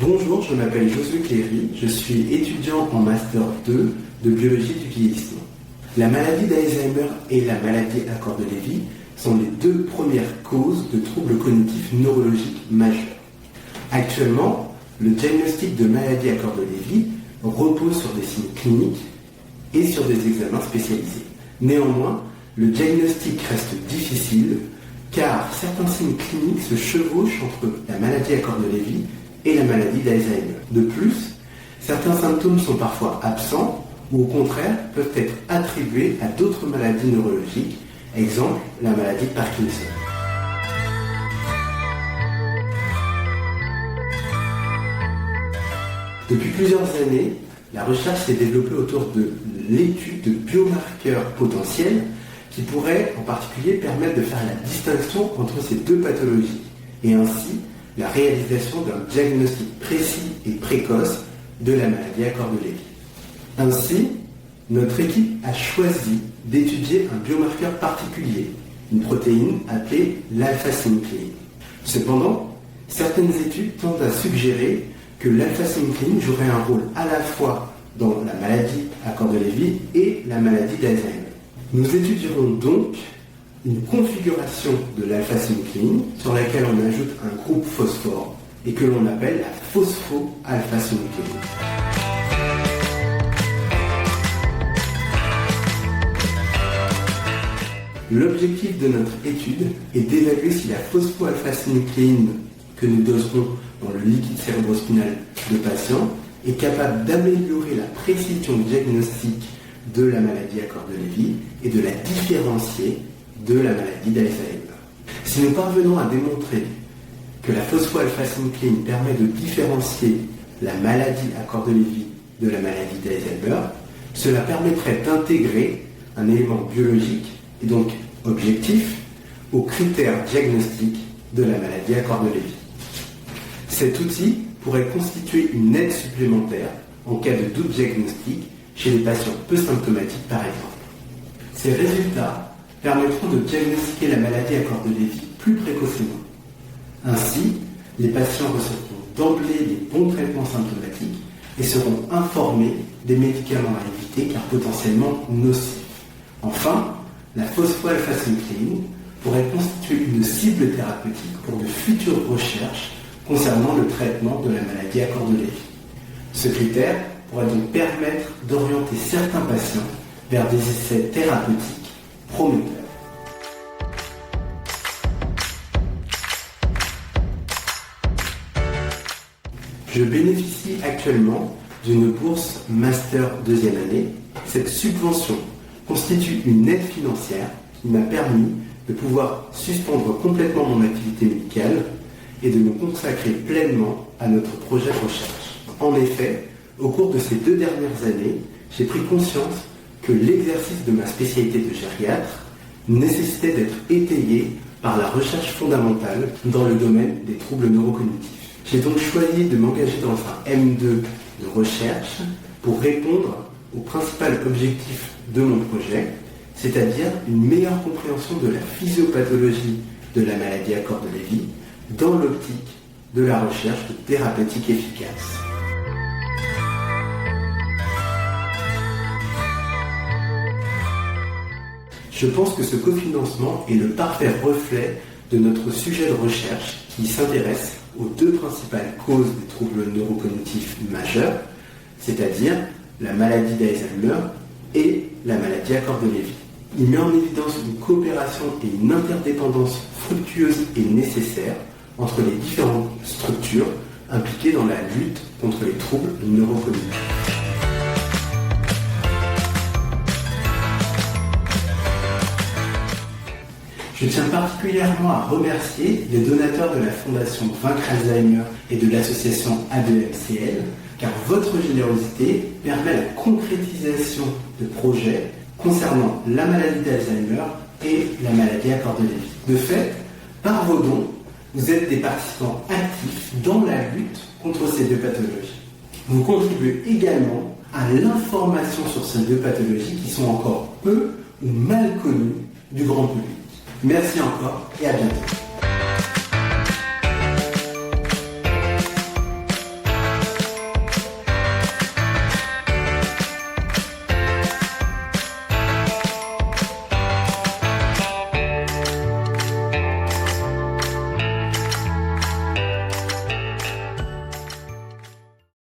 Bonjour, je m'appelle Josué Cléry, je suis étudiant en Master 2 de biologie du vieillissement. La maladie d'Alzheimer et la maladie à corps de Lévy sont les deux premières causes de troubles cognitifs neurologiques majeurs. Actuellement, le diagnostic de maladie à corps de Lévy repose sur des signes cliniques et sur des examens spécialisés. Néanmoins, le diagnostic reste difficile car certains signes cliniques se chevauchent entre la maladie à corps de Lévy et la maladie d'Alzheimer. De plus, certains symptômes sont parfois absents ou au contraire peuvent être attribués à d'autres maladies neurologiques, exemple la maladie de Parkinson. Depuis plusieurs années, la recherche s'est développée autour de l'étude de biomarqueurs potentiels qui pourraient en particulier permettre de faire la distinction entre ces deux pathologies et ainsi la réalisation d'un diagnostic précis et précoce de la maladie à corps de Lévy. Ainsi, notre équipe a choisi d'étudier un biomarqueur particulier, une protéine appelée l'alpha-synucléine. Cependant, certaines études tendent à suggérer que l'alpha-synucléine jouerait un rôle à la fois dans la maladie à corps de Lévy et la maladie d'Alzheimer. Nous étudierons donc une configuration de l'alpha-synucléine sur laquelle on ajoute un groupe phosphore et que l'on appelle la phospho-alpha-synucléine. L'objectif de notre étude est d'évaluer si la phospho-alpha-synucléine que nous doserons dans le liquide cérébrospinal de patients est capable d'améliorer la précision diagnostique de la maladie à corps de Lévy et de la différencier de la maladie d'Alzheimer. Si nous parvenons à démontrer que la phospho-alpha-synucléine permet de différencier la maladie à corps de Lévy de la maladie d'Alzheimer, cela permettrait d'intégrer un élément biologique et donc objectif aux critères diagnostiques de la maladie à corps de Lévy. Cet outil pourrait constituer une aide supplémentaire en cas de doute diagnostique chez les patients peu symptomatiques par exemple. Ces résultats permettront de diagnostiquer la maladie à corps de Lévy plus précocement. Ainsi, les patients recevront d'emblée les bons traitements symptomatiques et seront informés des médicaments à éviter car potentiellement nocifs. Enfin, la phospho-alpha-synucléine pourrait constituer une cible thérapeutique pour de futures recherches concernant le traitement de la maladie à corps de Lévy. Ce critère pourrait donc permettre d'orienter certains patients vers des essais thérapeutiques prometteurs. Je bénéficie actuellement d'une bourse Master 2e année. Cette subvention constitue une aide financière qui m'a permis de pouvoir suspendre complètement mon activité médicale et de me consacrer pleinement à notre projet de recherche. En effet, au cours de ces 2 dernières années, j'ai pris conscience que l'exercice de ma spécialité de gériatre nécessitait d'être étayé par la recherche fondamentale dans le domaine des troubles neurocognitifs. J'ai donc choisi de m'engager dans un M2 de recherche pour répondre au principal objectif de mon projet, c'est-à-dire une meilleure compréhension de la physiopathologie de la maladie à corps de Lévy dans l'optique de la recherche de thérapeutiques efficaces. Je pense que ce cofinancement est le parfait reflet de notre sujet de recherche qui s'intéresse aux 2 principales causes des troubles neurocognitifs majeurs, c'est-à-dire la maladie d'Alzheimer et la maladie à corps de Lévy. Il met en évidence une coopération et une interdépendance fructueuse et nécessaire entre les différentes structures impliquées dans la lutte contre les troubles neurocognitifs. Je tiens particulièrement à remercier les donateurs de la Fondation Vaincre Alzheimer et de l'association A2MCL, car votre générosité permet la concrétisation de projets concernant la maladie d'Alzheimer et la maladie à corps de Lévy. De fait, par vos dons, vous êtes des participants actifs dans la lutte contre ces 2 pathologies. Vous contribuez également à l'information sur ces 2 pathologies qui sont encore peu ou mal connues du grand public. Merci encore et à bientôt.